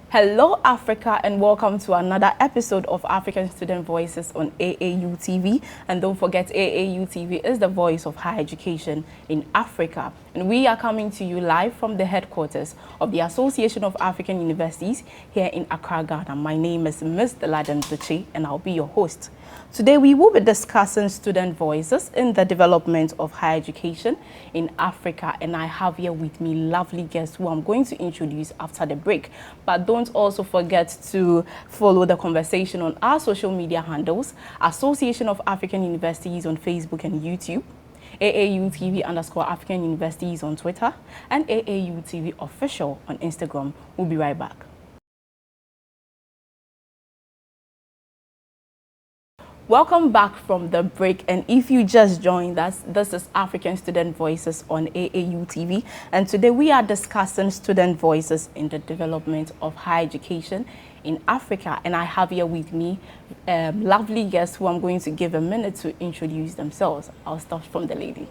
Hello Africa, and welcome to another episode of African Student Voices on AAU TV. And don't forget, AAU TV is the voice of higher education in Africa. And we are coming to you live from the headquarters of the Association of African Universities here in Accra, Ghana. My name is Miss Deladem Dotsey, and I'll be your host. Today we will be discussing student voices in the development of higher education in Africa, and I have here with me lovely guests who I'm going to introduce after the break. But don't also forget to follow the conversation on our social media handles: Association of African Universities on Facebook and YouTube, AAU TV _African Universities on Twitter, and AAU TV Official on Instagram. We'll be right back. Welcome back from the break, and if you just joined us, this is African Student Voices on AAU TV, and today we are discussing student voices in the development of higher education in Africa. And I have here with me lovely guests who I'm going to give a minute to introduce themselves. I'll start from the lady.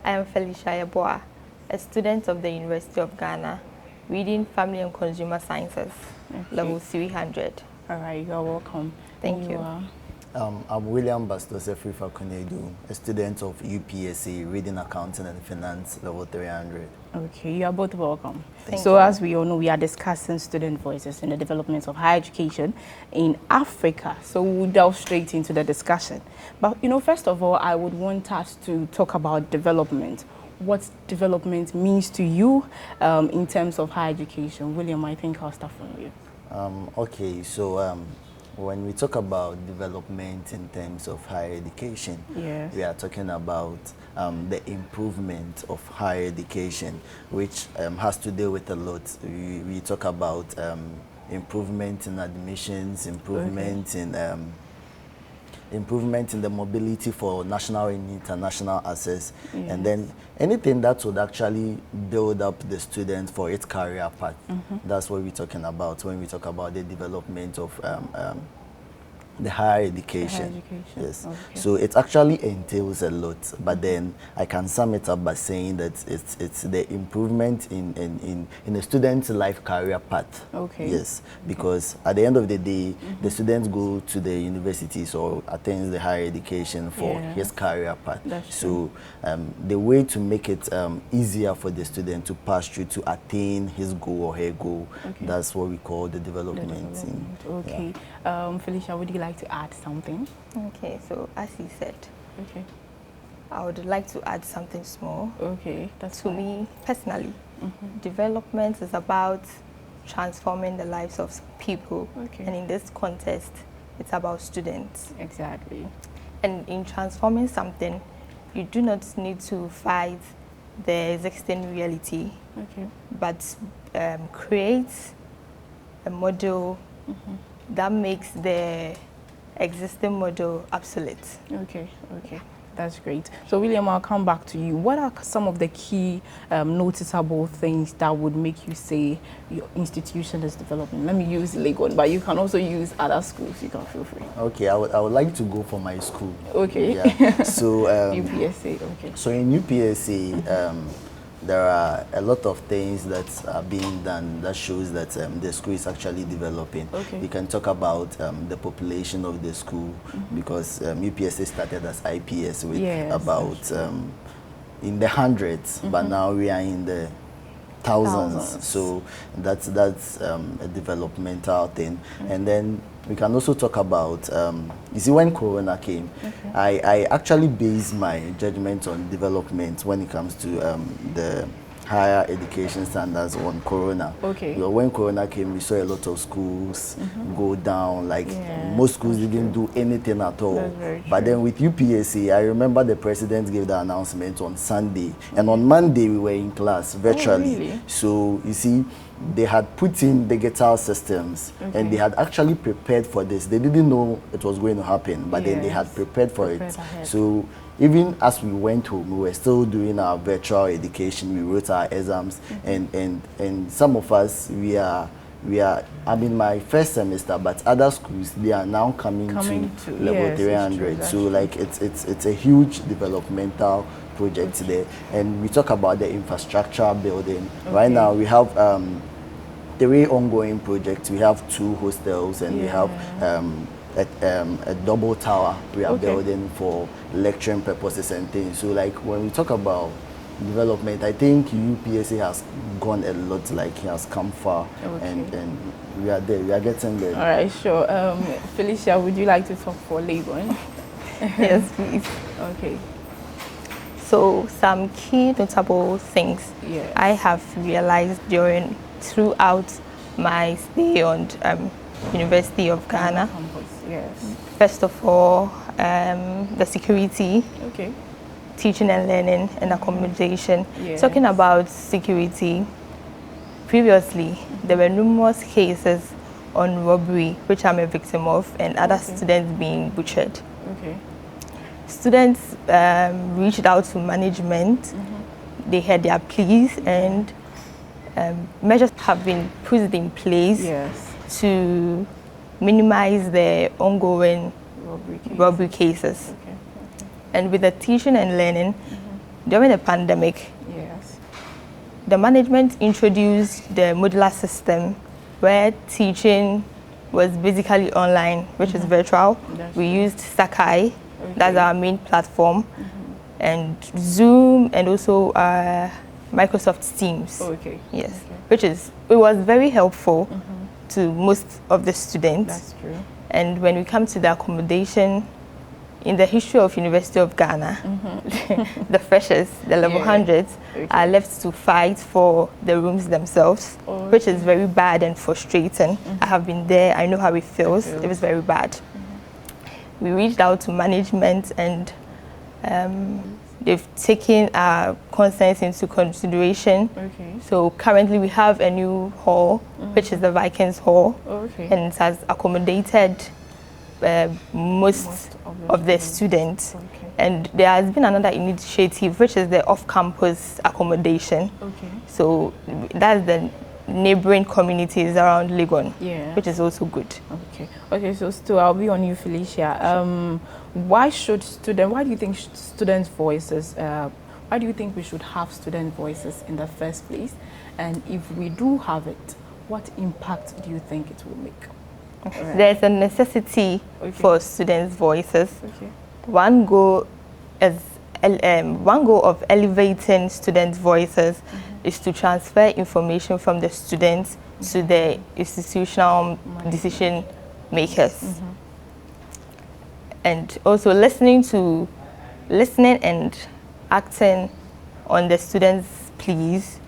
I am Felicia Yeboah, a student of the University of Ghana, reading Family and Consumer Sciences, level 300. All right, you're welcome. Thank you. I'm William-Bastos Afrifa-Konadu, a student of UPSA, Reading Accounting and Finance, level 300. Okay, you are both welcome. Thank so you. As we all know, we are discussing student voices in the development of higher education in Africa. So we'll delve straight into the discussion. But, first of all, I would want us to talk about development. What development means to you in terms of higher education. William, I think I'll start from you. Okay, so when we talk about development in terms of higher education, yes, we are talking about the improvement of higher education, which has to do with a lot. We talk about improvement in admissions, improvement in improvement in the mobility for national and international access, yes, and then anything that would actually build up the student for its career path. That's what we're talking about when we talk about the development of the higher education. Yes. Okay. So it actually entails a lot, but then I can sum it up by saying that it's the improvement in a student's life career path. Okay. Yes, because at the end of the day, the students go to the universities or attend the higher education for his career path. That's so the way to make it easier for the student to pass through to attain his goal or her goal, that's what we call the development. Okay. Yeah. Felicia, would you like to add something? Okay, so as he said, I would like to add something small. Okay, that's to me personally. Development is about transforming the lives of people, and in this context, it's about students. Exactly. And in transforming something, you do not need to fight the existing reality, but create a model that makes the existing model obsolete. Okay, that's great. So William, I'll come back to you. What are some of the key noticeable things that would make you say your institution is developing? Let me use Legon, but you can also use other schools. You can feel free. Okay, I would like to go for my school. Okay. Yeah. So UPSA. Okay. So in UPSA, there are a lot of things that are being done that shows that the school is actually developing. You can talk about the population of the school, because UPSA started as IPS with about in the hundreds, but now we are in the thousands. So that's a developmental thing. And then we can also talk about, you see, when Corona came, I actually based my judgment on development when it comes to the higher education standards on Corona. When Corona came, we saw a lot of schools go down, like most schools didn't do anything at all. But then with UPSA, I remember the president gave the announcement on Sunday, and on Monday we were in class virtually. Really? So you see, they had put in digital systems, and they had actually prepared for this. They didn't know it was going to happen, but then they had prepared for it. So even as we went home, we were still doing our virtual education. We wrote our exams, and some of us, we are I'm in my first semester, but other schools, they are now coming to level 300. So like it's a huge developmental project there, and we talk about the infrastructure building. Right now we have 3 ongoing projects. We have 2 hostels, and we have a double tower we are building for lecturing purposes and things. So like when we talk about development, I think UPSA has gone a lot, like it has come far, and we are there, we are getting there. All right, sure. Felicia, would you like to talk for Legon? Yes, please. Okay. So some key notable things I have realized throughout my stay on University of Ghana. Yes. First of all, the security. Okay. Teaching and learning and accommodation. Talking about security, previously there were numerous cases on robbery which I'm a victim of, and other students being butchered. Okay. Students reached out to management, they had their pleas, and measures have been put in place to minimize the ongoing robbery cases. Okay. And with the teaching and learning, during the pandemic, the management introduced the modular system where teaching was basically online, which is virtual. We used Sakai, that's our main platform, and Zoom, and also Microsoft Teams. It was very helpful to most of the students. That's true. And when we come to the accommodation, in the history of University of Ghana, the freshers, the level 100s, are left to fight for the rooms themselves, which is very bad and frustrating. I have been there, I know how it feels. It was very bad. We reached out to management, and they've taken our concerns into consideration. So currently we have a new hall, which is the Vikings Hall, and it has accommodated most of the students. And there has been another initiative, which is the off-campus accommodation. So that's the neighboring communities around Legon, which is also good. Okay, so still I'll be on you, Felicia. Why do you think students' voices, why do you think we should have student voices in the first place? And if we do have it, what impact do you think it will make? There's a necessity for students' voices. One goal of elevating students' voices is to transfer information from the students to the institutional decision makers. And also listening and acting on the students' pleas.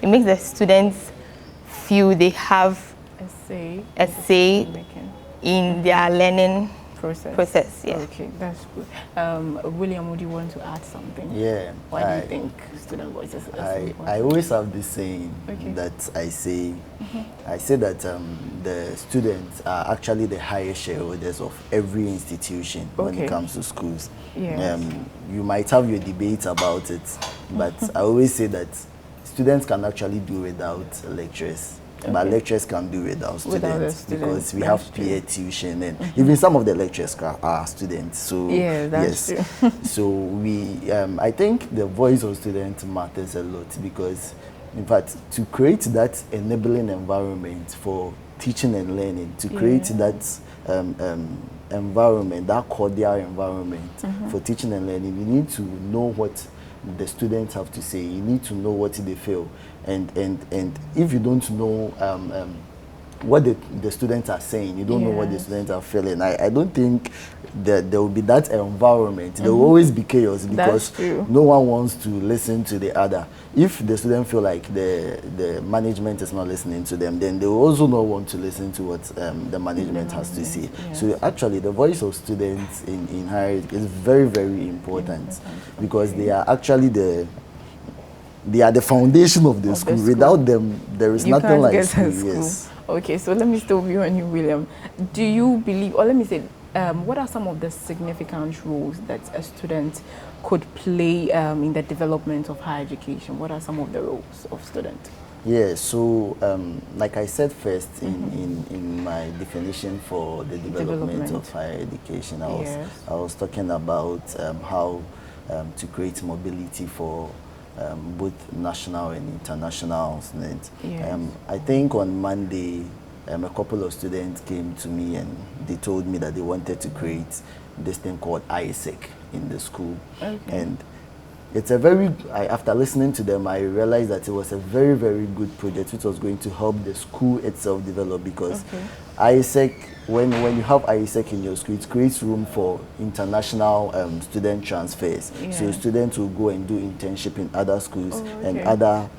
It makes the students feel they have a say in their learning process. Okay, that's good. William, would you want to add something? Why do you think student voices are so important? I always have this saying that I say that the students are actually the highest shareholders of every institution when it comes to schools. You might have your debate about it, but I always say that students can actually do without lecturers. But lecturers can do without students, because we have peer tuition, and even some of the lecturers are students. So that's true. So I think the voice of students matters a lot, because in fact, to create that enabling environment for teaching and learning, to create that environment, that cordial environment for teaching and learning, you need to know what the students have to say. You need to know what they feel, and if you don't know what the students are saying, you don't know what the students are feeling, I don't think that there will be that environment. There will always be chaos, because no one wants to listen to the other. If the students feel like the management is not listening to them, then they will also not want to listen to what the management has to say. So actually the voice of students in higher education is very, very important, because they are actually the foundation of the school. Without them, there is nothing like school. Okay, so let me still be on you, William. Do you believe, or let me say, what are some of the significant roles that a student could play in the development of higher education? What are some of the roles of students? So like I said first in my definition for the development of higher education, I was talking about how to create mobility for both national and international students. Yes. I think on Monday, a couple of students came to me and they told me that they wanted to create this thing called ISEC in the school. Okay. And it's a very, after listening to them, I realized that it was a very, very good project which was going to help the school itself develop, because ISEC, when you have ISEC in your school, it creates room for international student transfers. So students will go and do internship in other schools, and other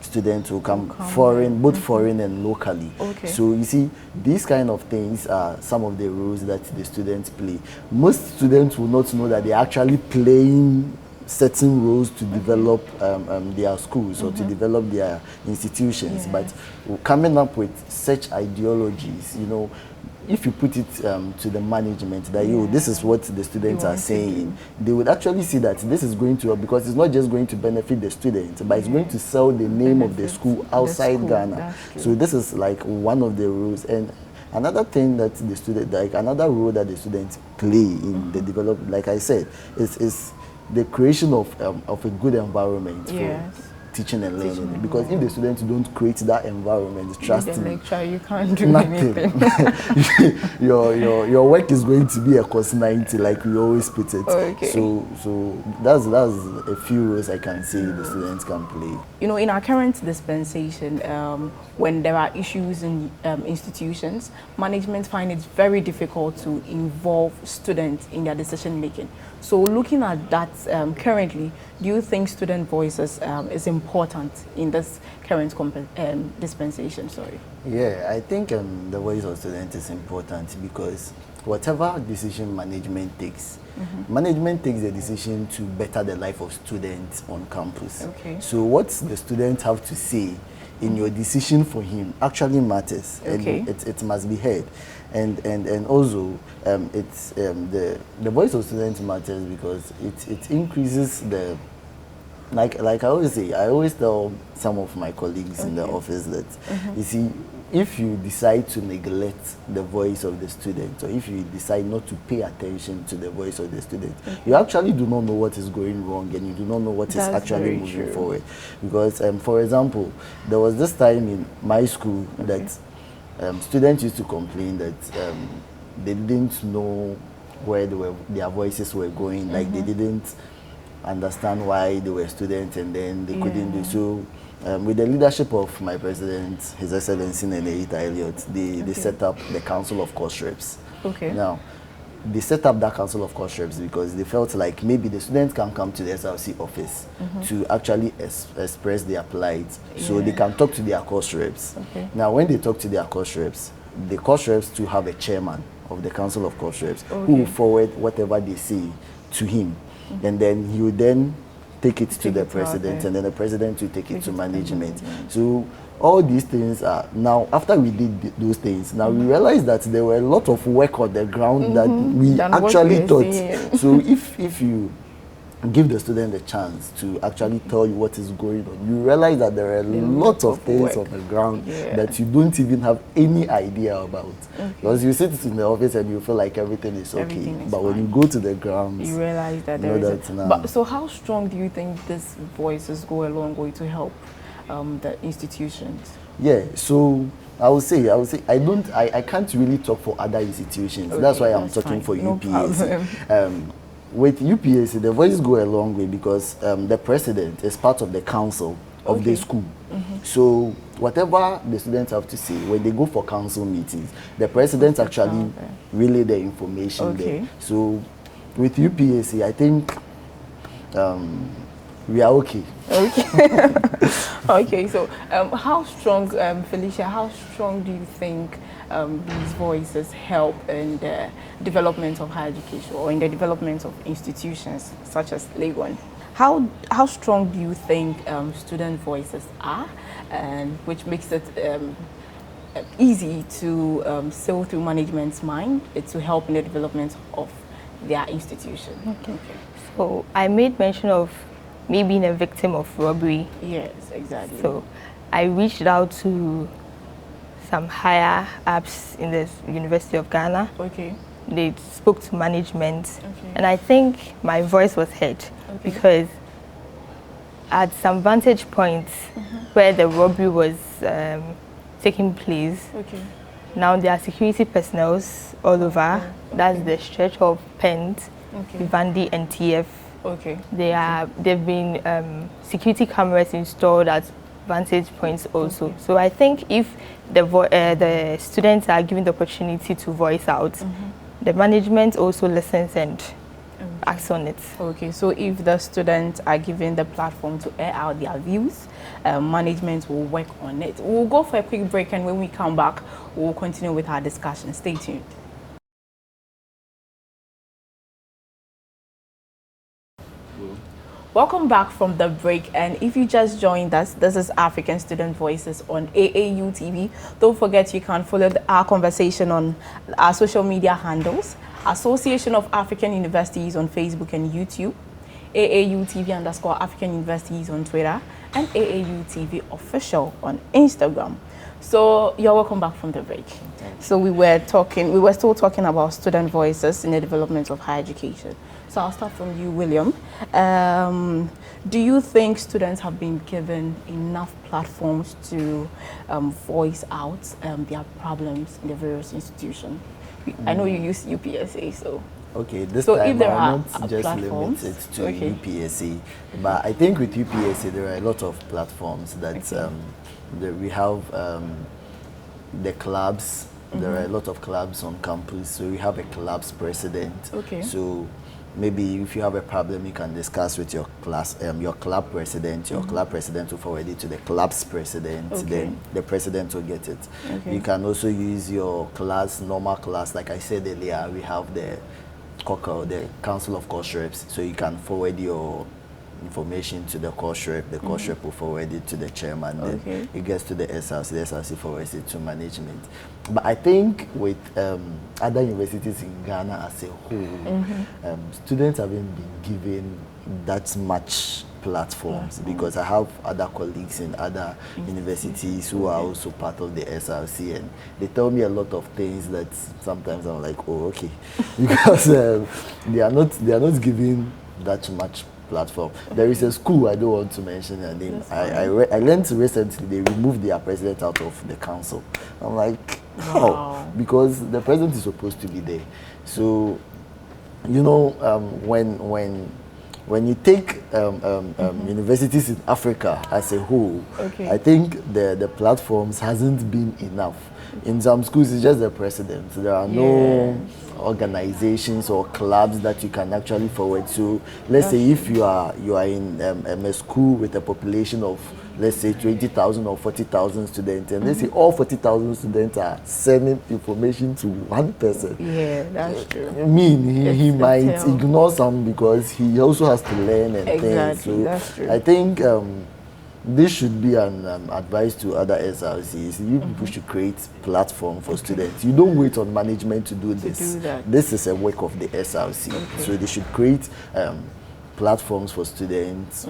students will come foreign, both foreign and locally. So you see, these kind of things are some of the roles that the students play. Most students will not know that they're actually playing certain roles to develop their schools or to develop their institutions. But coming up with such ideologies, you know, if you put it to the management that this is what the students are saying, they would actually see that this is going to, because it's not just going to benefit the students, but it's going to sell the name of the school outside Ghana. So this is like one of the rules. And another thing that the student, like another role that the students play in the development, like I said, is the creation of a good environment for teaching and learning. Because if the students don't create that environment, trust me, lecture, you can't do nothing. your work is going to be a cost 90, like we always put it. So that's a few roles I can say the students can play. You know, in our current dispensation, when there are issues in institutions, management find it very difficult to involve students in their decision making. So looking at that currently, do you think student voices is important in this current dispensation? Sorry. Yeah, I think the voice of students is important, because whatever decision management takes, management takes the decision to better the life of students on campus. So what the students have to say in your decision for him actually matters, and it must be heard. And also it's the voice of students matters because it increases the, like I always say, I always tell some of my colleagues in the office that you see, if you decide to neglect the voice of the student, or if you decide not to pay attention to the voice of the student, you actually do not know what is going wrong, and you do not know what is actually moving forward. Because for example, there was this time in my school that students used to complain that they didn't know where their voices were going, like they didn't understand why they were students, and then they couldn't do so. With the leadership of my president, His Excellency Nenehita Elliott, they set up the Council of Course Reps. Now, they set up that Council of Course Reps because they felt like maybe the students can come to the SRC office to actually express their plight, so they can talk to their course reps. Now, when they talk to their course reps, the course reps to have a chairman of the Council of Course Reps who will forward whatever they say to him, and then he will then take it to the president, and then the president will take it to management. So all these things are now, after we did those things, now we realize that there were a lot of work on the ground that we actually thought. So if you give the student a chance to actually tell you what is going on, you realize that there are lots of things on the ground that you don't even have any idea about. Because you sit in the office and you feel like everything is okay, but when you go to the ground, you realize that there is but so how strong do you think these voices go a long way to help the institutions? Yeah, so I would say I can't really talk for other institutions. That's why I'm talking for UPAC. With UPAC, the voices go a long way because the president is part of the council of the school. So whatever the students have to say, when they go for council meetings, the president actually relay the information there. So with UPAC, I think we are okay. Okay, so how strong, Felicia, how strong do you think these voices help in the development of higher education or in the development of institutions such as Legon? How strong do you think student voices are, and which makes it easy to sail through management's mind to help in the development of their institution? So I made mention of me being a victim of robbery. Yes, exactly. So I reached out to some higher ups in the University of Ghana. They spoke to management, and I think my voice was heard because at some vantage points where the robbery was taking place. Okay. Now there are security personnel all over. Okay. That's the stretch of Pent, Vandi, and TF. Okay. They've been security cameras installed at vantage points also. Okay. So I think if the students are given the opportunity to voice out, the management also listens and acts on it. Okay, so if the students are given the platform to air out their views, management will work on it. We'll go for a quick break, and when we come back, we'll continue with our discussion. Stay tuned. Welcome back from the break, and if you just joined us, this is African Student Voices on AAU TV. Don't forget you can follow our conversation on our social media handles, Association of African Universities on Facebook and YouTube, AAU TV _African Universities on Twitter, and AAU TV Official on Instagram. So you're welcome back from the break. So we were still talking about student voices in the development of higher education. So I'll start from you, William. Do you think students have been given enough platforms to voice out their problems in the various institutions? I know you use UPSA, so. Okay, this time if there are not just limited to UPSA, but I think with UPSA there are a lot of platforms that we have the clubs. There are a lot of clubs on campus, so we have a club's president. Okay. So maybe if you have a problem, you can discuss with your club president. Your club president will forward it to the club's president. Then the president will get it. You can also use your class, normal class. Like I said earlier, we have the Council of Course Reps, so you can forward your information to the course rep. The course rep will forward it to the chairman. Then it gets to the SRC. The SRC forwards it to management. But I think with other universities in Ghana as a whole, students haven't been given that much platforms because I have other colleagues in other universities who are also part of the SRC, and they tell me a lot of things that sometimes I'm like, oh, okay, because they are not giving that much platform. There is a school, I don't want to mention their name. I learned recently they removed their president out of the council. I'm like, how? Because the president is supposed to be there. So, you know, when you take universities in Africa as a whole, I think the platforms hasn't been enough. In some schools, it's just the president. There are no organizations or clubs that you can actually forward to. Let's say if you are in a school with a population of, let's say, 20,000 or 40,000 students, and let's say all 40,000 students are sending information to one person. Yeah, that's true. I mean, he might ignore some because he also has to learn and things. So that's true. I think this should be an advice to other SRCs. You people should create platform for students. You don't wait on management to do this. This is a work of the SRC. So they should create platforms for students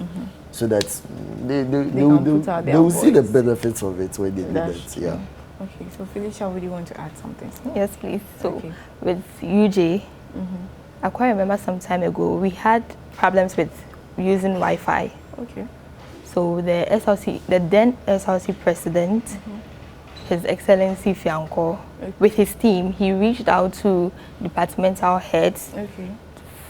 so that they will see the benefits of it when they do that. Yeah. Okay, so Felicia, would you want to add something? Yes, please. So with UJ, I quite remember some time ago we had problems with using Wi-Fi. Okay. So the then SRC president, His Excellency Fianco, with his team, he reached out to departmental heads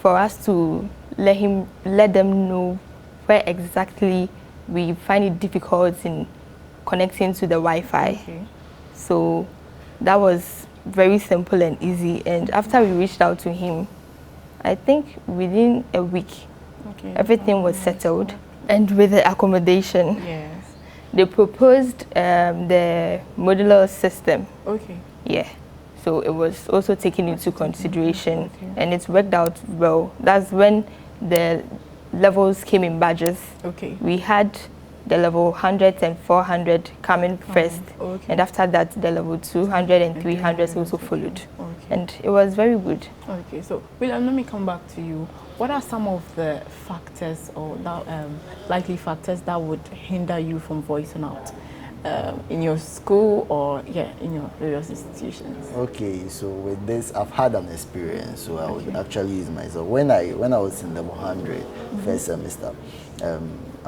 for us to let them know where exactly we find it difficult in connecting to the Wi-Fi. So that was very simple and easy. And after we reached out to him, I think within a week, everything was settled. And with the accommodation, they proposed the modular system. Yeah. So it was also taken into consideration, and it's worked out well. That's when the levels came in badges. We had the level 100 and 400 coming first, and after that the level 200 and 300 also followed. And it was very good. Okay, so William, let me come back to you. What are some of the factors or likely factors that would hinder you from voicing out in your school or in your various institutions? Okay, so with this, I've had an experience, so I would actually use myself. When I was in level 100 first semester,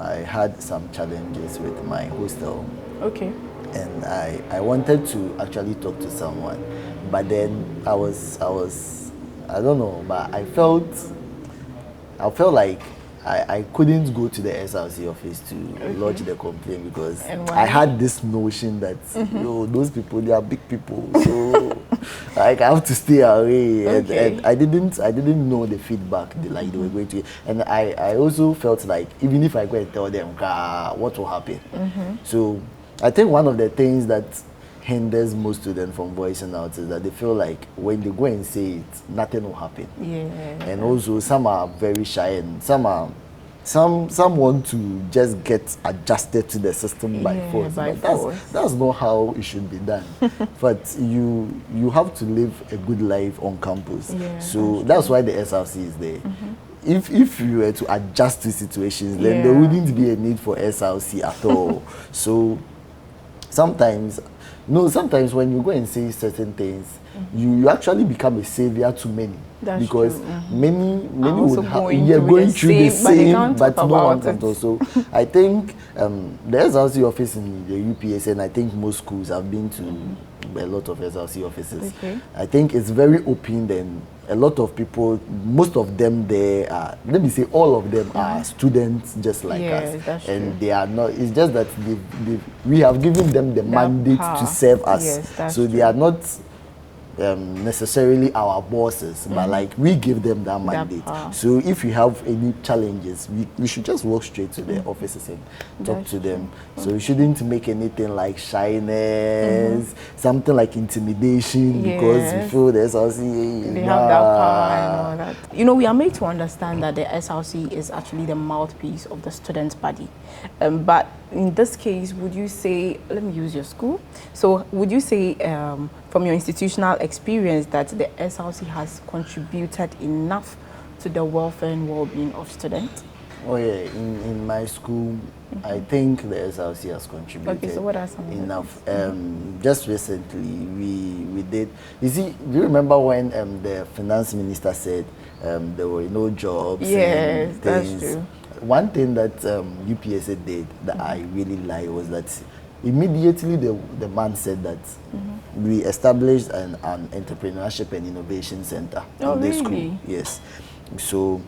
I had some challenges with my hostel. Okay. And I wanted to actually talk to someone, but then I don't know, but I felt like I couldn't go to the SRC office to lodge the complaint because I had this notion that those people, they are big people, so like I have to stay away. And I didn't know the feedback they were going to get. And I also felt like even if I go and tell them what will happen. So I think one of the things that hinders most students from voicing out is that they feel like when they go and say it, nothing will happen. Yeah. And also some are very shy, and some want to just get adjusted to the system by force. That's not how it should be done. But you have to live a good life on campus. Yeah, so that's why the SRC is there. If you were to adjust to situations, then there wouldn't be a need for SRC at all. So sometimes when you go and say certain things, you actually become a savior to many. That's because true. Many would have going through the same, but no one can also. I think the SRC office in the UPS, and I think most schools have been to a lot of SRC offices. I think it's very open, and a lot of people, most of them there are, let me say all of them are students just like us. That's and true. They are not, it's just that we have given them the mandate to serve us. So they are not necessarily our bosses, but like we give them that mandate. So if you have any challenges, we should just walk straight to the offices and talk to them. So we shouldn't make anything like shyness, something like intimidation, because we feel the SRC they have that power and all that. You know, we are made to understand that the SRC is actually the mouthpiece of the student body. But in this case, would you say, let me use your school. So would you say from your institutional experience that the SRC has contributed enough to the welfare and well-being of students? Oh yeah, in my school, I think the SRC has contributed. Okay, so what are some enough? Just recently, we did. You see, do you remember when the finance minister said there were no jobs? Yes, that's true. One thing that UPSA did that I really like was that immediately the man said that we established an entrepreneurship and innovation center in the school. Yes. So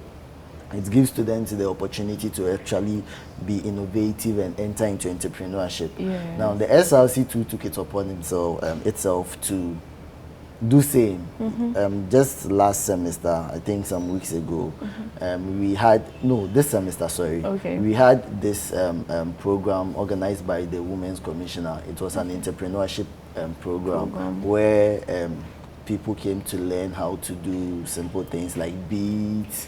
it gives students the opportunity to actually be innovative and enter into entrepreneurship. Yes. Now the SRC too took it upon itself to do same. Just last semester, I think some weeks ago, we had, this semester, sorry. We had this program organized by the Women's Commissioner. It was an entrepreneurship program where people came to learn how to do simple things like beads,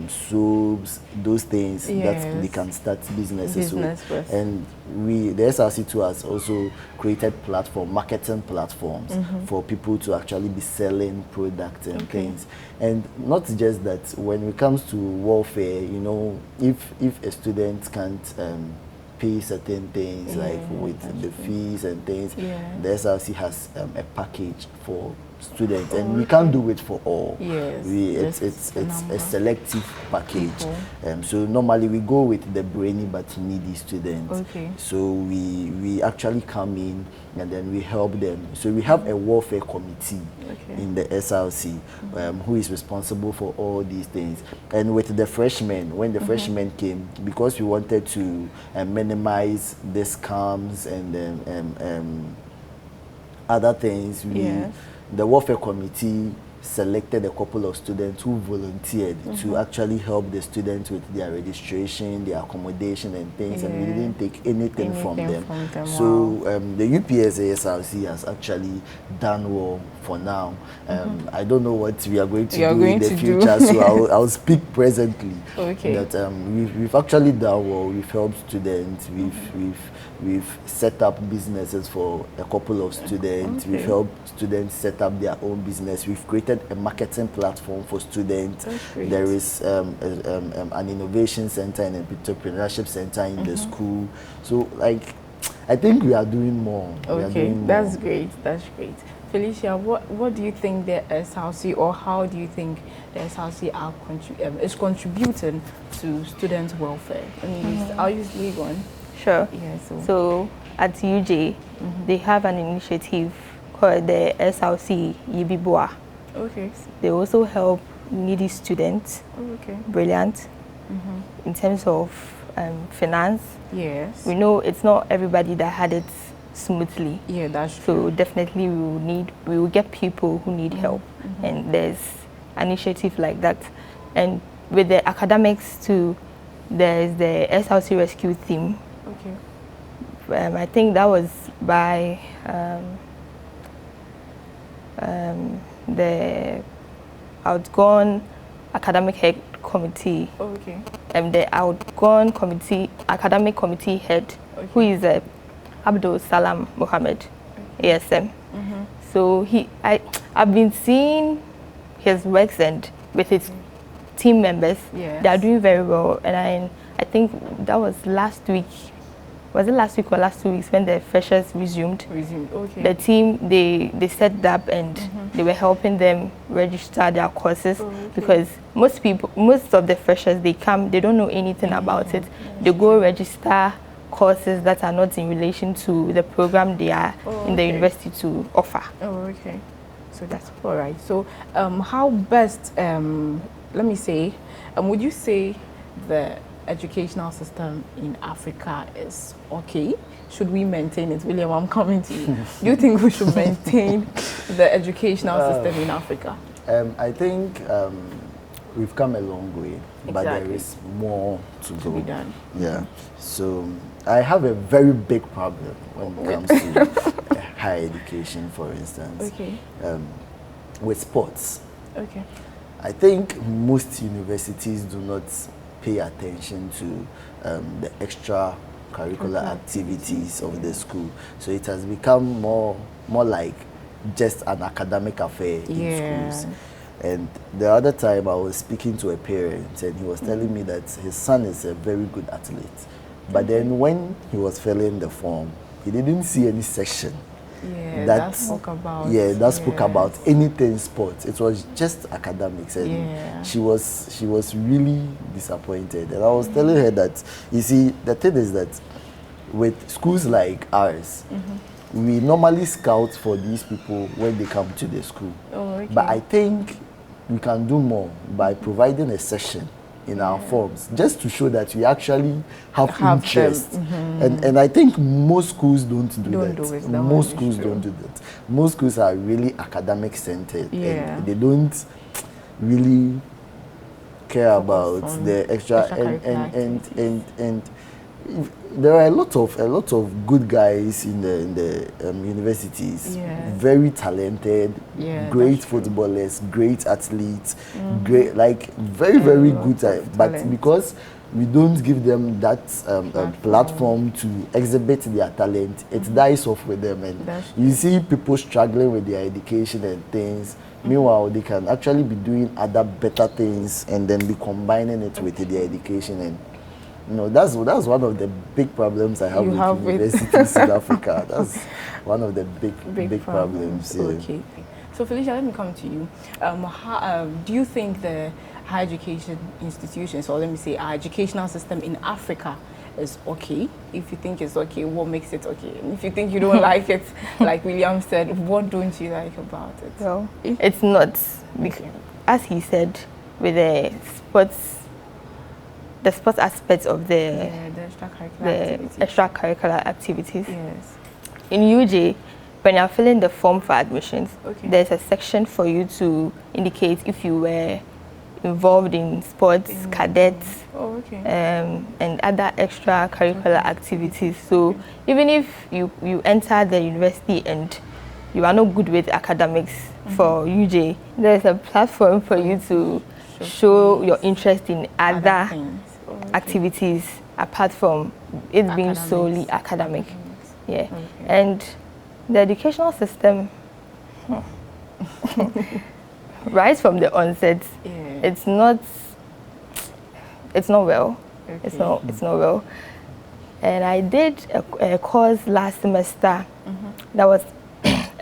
soaps, those things that they can start businesses with. And the SRC2 has also created marketing platforms for people to actually be selling products and things. And not just that, when it comes to welfare, if a student can't pay certain things like with the fees and things, the SRC has a package for students, and we can't do it for all. It's a selective package. So normally we go with the brainy but needy students. So we actually come in and then we help them. So we have a welfare committee in the SRC who is responsible for all these things. And with the freshmen, when the freshmen came, because we wanted to minimize the scams and then other things, the welfare committee selected a couple of students who volunteered to actually help the students with their registration, their accommodation and things, and we didn't take anything from them. So the UPSA SRC has actually done well for now. I don't know what we are going to do in the future, so I'll speak presently. That we've actually done well. We've helped students. We've set up businesses for a couple of students. We've helped students set up their own business. We've created a marketing platform for students. There is an innovation center and an entrepreneurship center in the school. So I think we are doing more. Okay, that's great. That's great. Felicia, what do you think the SRC, or how do you think the SRC is contributing to student welfare? I'll use Legon. Sure. Yeah. So at UJ, they have an initiative called the SRC Yeboah. Okay. They also help needy students. Okay. Brilliant. In terms of finance. Yes. We know it's not everybody that had it smoothly. Yeah, that's true. So definitely we will get people who need help, and there's an initiative like that. And with the academics too, there's the SRC rescue team. Okay. I think that was by the outgone academic head committee. Okay. The outgone academic committee head, who is Abdul Salam Mohammed, ASM. So I've been seeing his works, and with his team members, they are doing very well. And I think that was last week. Was it last week or last 2 weeks when the freshers resumed? Okay. The team, they set up, and they were helping them register their courses, because most of the freshers, they don't know anything about it. They go register courses that are not in relation to the program they are in the university to offer. Oh, okay. So that's all right. So how best, let me say, would you say the educational system in Africa is okay? Should we maintain it? William, I'm coming to you. Do you think we should maintain the educational system in Africa? I think we've come a long way, but there is more to go. Be done. Yeah. So I have a very big problem when it comes to higher education, for instance. Okay. With sports. Okay. I think most universities do not pay attention to the extracurricular activities of the school. So it has become more like just an academic affair in schools. And the other time I was speaking to a parent, and he was telling me that his son is a very good athlete. But then when he was filling the form, he didn't see any section that spoke about anything sports. It was just academics, and she was really disappointed. And I was telling her that, you see, the thing is that with schools like ours, we normally scout for these people when they come to the school. But I think we can do more by providing a session in our forms, just to show that we actually have interest. And I think most schools don't do that. Most schools don't do that. Most schools are really academic centered, and they don't really care about the extra and there are a lot of good guys in the universities, very talented, great footballers, great athletes, great, like very good, but because we don't give them that platform to exhibit their talent, it dies off with them, and you see people struggling with their education and things. Meanwhile, they can actually be doing other better things and then be combining it with their education. And that's one of the big problems I have with universities in Africa. That's one of the big problems. Yeah. Okay. So Felicia, let me come to you. Do you think the higher education institutions, or let me say our educational system in Africa, is okay? If you think it's okay, what makes it okay? And if you think you don't like it, like William said, what don't you like about it? Well, it's not. As he said, with the sports aspects of the extracurricular activities. Yes. In UJ, when you're filling the form for admissions, there's a section for you to indicate if you were involved in sports, cadets, and other extracurricular activities. So even if you enter the university and you are not good with academics for UJ, there's a platform for you to show your interest in other activities apart from it being solely academic. And the educational system, right from the onset, it's not well. It's not well. And I did a course last semester that was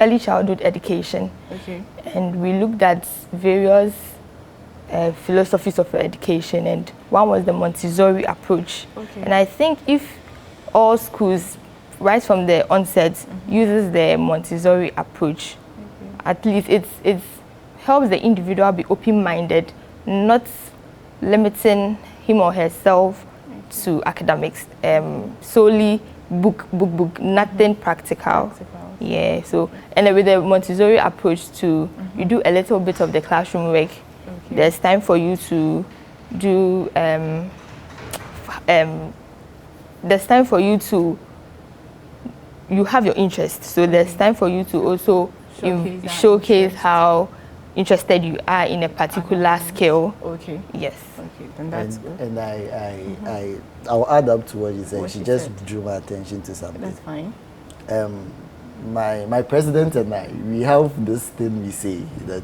early childhood education. Okay. And we looked at various philosophies of education, and one was the Montessori approach. Okay. And I think if all schools, right from the onset, uses the Montessori approach, at least it helps the individual be open-minded, not limiting him or herself to academics, solely book, nothing practical. Yeah, so, and with the Montessori approach too, you do a little bit of the classroom work. Okay. There's time for you to do, there's time for you to, you have your interest, so there's time for you to also showcase how interested you are in a particular skill. Okay. Yes. Okay, then that's good. And I'll add up to what you said. She just drew my attention to something. That's fine. My president and I, we have this thing we say that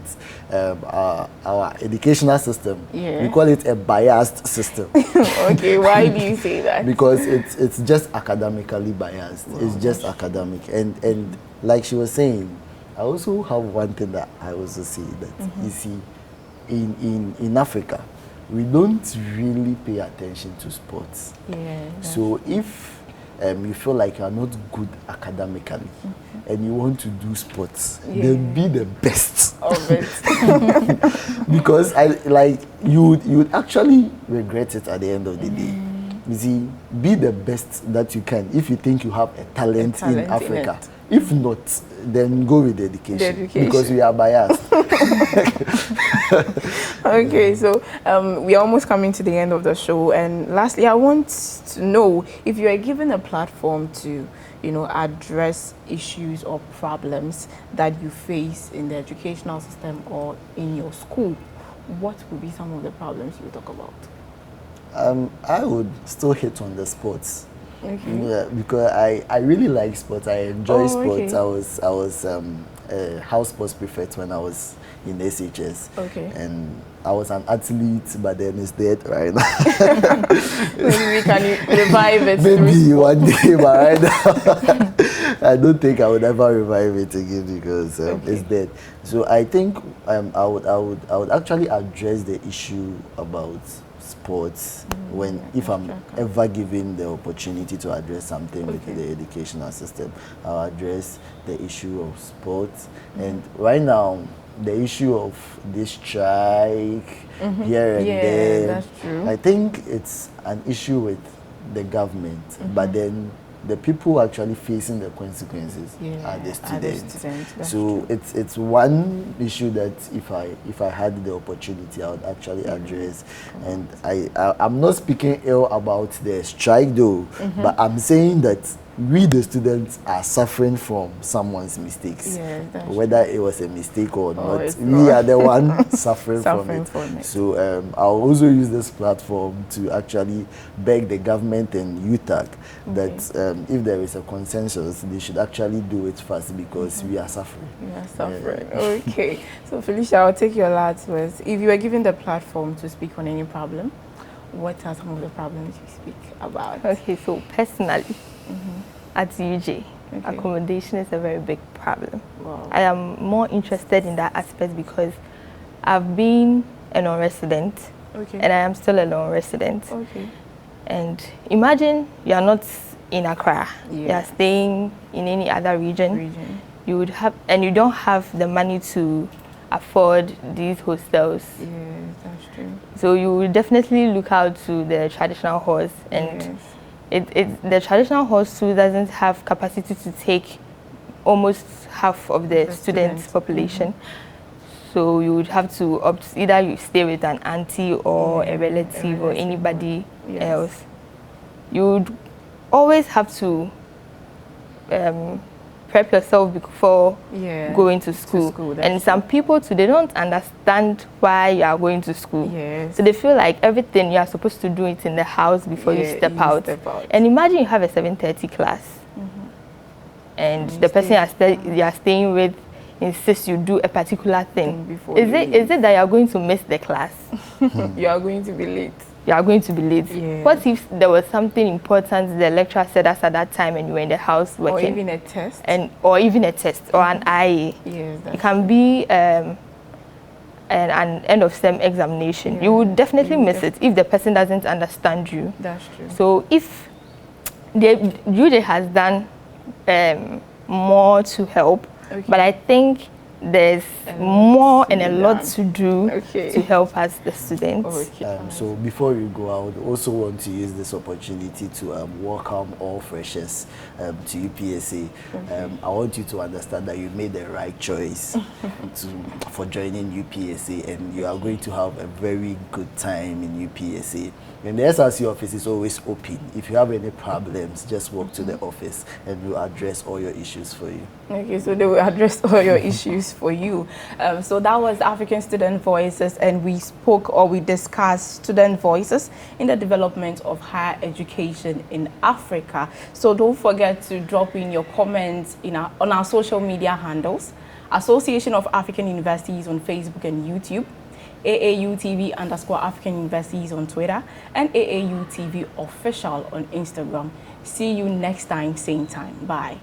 our educational system, we call it a biased system. Okay, why do you say that? Because it's just academically biased. Wow. It's just academic. And like she was saying, I also have one thing that I also say that you see, in Africa, we don't really pay attention to sports. Yeah. So if you feel like you're not good academically and you want to do sports, then be the best of it. Because you would actually regret it at the end of the day. You see, be the best that you can if you think you have a talent in Africa. If not, then go with education. Because we are biased. Okay, so we're almost coming to the end of the show, and lastly, I want to know if you are given a platform to, address issues or problems that you face in the educational system or in your school, what would be some of the problems you talk about? I would still hit on the sports. Okay. Yeah, because I really like sports. I enjoy sports. Okay. I was a house sports prefect when I was in SHS. Okay. And I was an athlete, but then it's dead right now. Maybe we can revive it. Maybe one day, but right now, I don't think I would ever revive it again because it's dead. So I think I would actually address the issue about sports if I'm ever given the opportunity to address something with the educational system. I'll address the issue of sports. And right now, the issue of this strike here and there, that's true. I think it's an issue with the government, but then the people actually facing the consequences are the students. So it's one issue that if I had the opportunity, I would actually address. And I'm not speaking ill about the strike though, but I'm saying that we the students are suffering from someone's mistakes. Whether it was a mistake or not, we are the one suffering from it. So I'll also use this platform to actually beg the government and UTAC that if there is a consensus, they should actually do it fast because we are suffering. We are suffering. Okay. So Felicia, I'll take your last words. If you were given the platform to speak on any problem, what are some of the problems you speak about? Okay, so personally, at UJ, accommodation is a very big problem. Wow. I am more interested in that aspect because I've been a non-resident and I am still a non-resident. And imagine you are not in Accra, you are staying in any other region. You would have, and you don't have the money to afford these hostels. Yes, that's true. So you will definitely look out to the traditional halls, and the traditional halls too doesn't have capacity to take almost half of the students' population. So you would have to opt, either you stay with an auntie or a relative or anybody else. You would always have to prep yourself before going to school. And some people too, they don't understand why you are going to school. So they feel like everything you are supposed to do it in the house before you step out. And imagine you have a 7:30 class, and the person you are staying with insists you do a particular thing. Is it that you are going to miss the class? You are going to be late. you are going to be late. Yeah. What if there was something important the lecturer said us at that time and you were in the house working? Or even a test. Or even a test or an IA. Yes, it can be an end of STEM examination. Yeah. You would definitely miss it if the person doesn't understand you. That's true. So if UJ has done more to help, but I think there's more and a lot to do to help us, the students. So before we go, I would also want to use this opportunity to welcome all freshers to UPSA. I want you to understand that you made the right choice for joining UPSA, and you are going to have a very good time in UPSA. And the SRC office is always open. If you have any problems, just walk to the office and we'll address all your issues for you. Okay, so they will address all your issues for you. So that was African Student Voices, and we spoke or we discussed student voices in the development of higher education in Africa. So don't forget to drop in your comments on our social media handles, Association of African Universities on Facebook and YouTube, AAUTV_African Universities on Twitter, and AAUTV Official on Instagram. See you next time, same time. Bye.